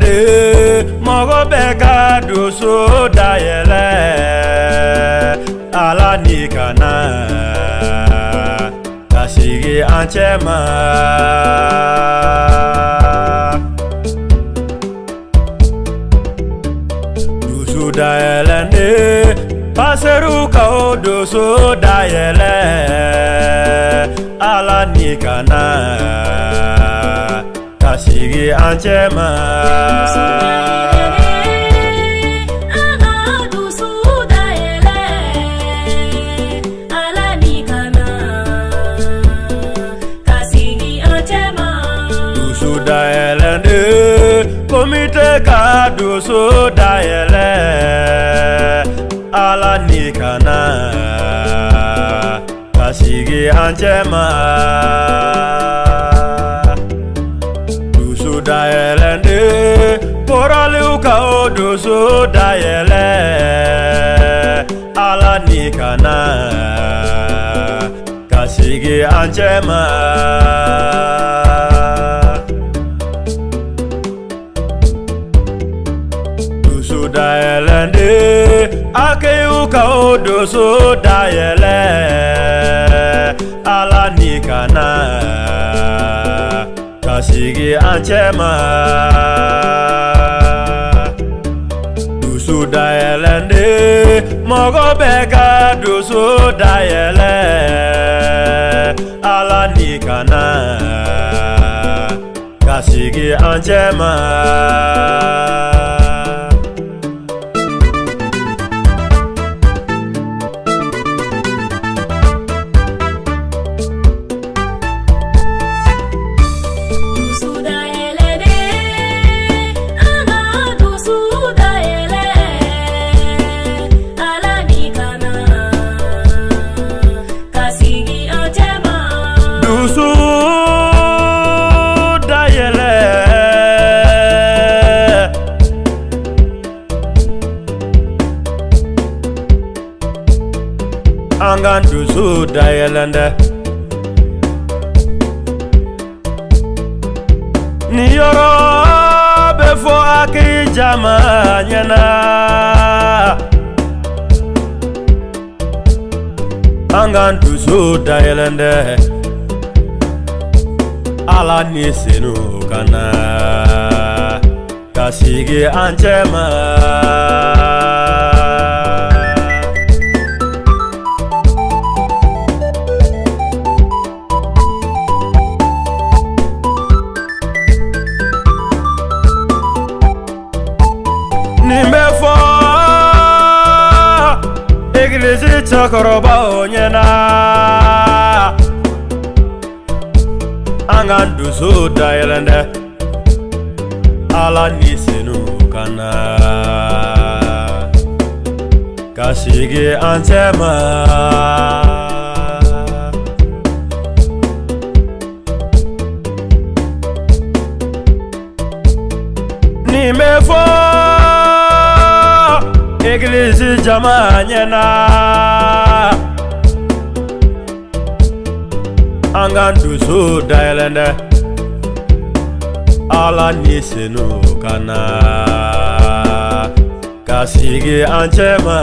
dayèlè mogo beka dusu dayèlè ala nikana kasigi anchema dusu dayèlè Pasteur kao dusu dayèlè ala nikana kasigi anchema dusu dayèlè ala nikana kasigi anchema dusu dayèlè Commenté ka dusu dayèlè ala nikana kasigi anchema dusu dayèlè poraliu ka dusu dayèlè ala nikana kasigi anchema dusu dayèlè akeu ka dusu dayèlè ala nikana kasigi anchema dusu dayèlè mogo beka dusu dayèlè ala nikana kasigi anchema Angan dusu dayèlè ni yoro befo aki jama nyana Angan dusu dayèlè ala ni senu kana kasigi anchema Nimefo Église chakoroba onyena Angan dusu dayèlè ala nisenu kana kasigi anchema Nimefo Église jamanyena Angan dusu dayèlè ala nisenu kana kasigi anchema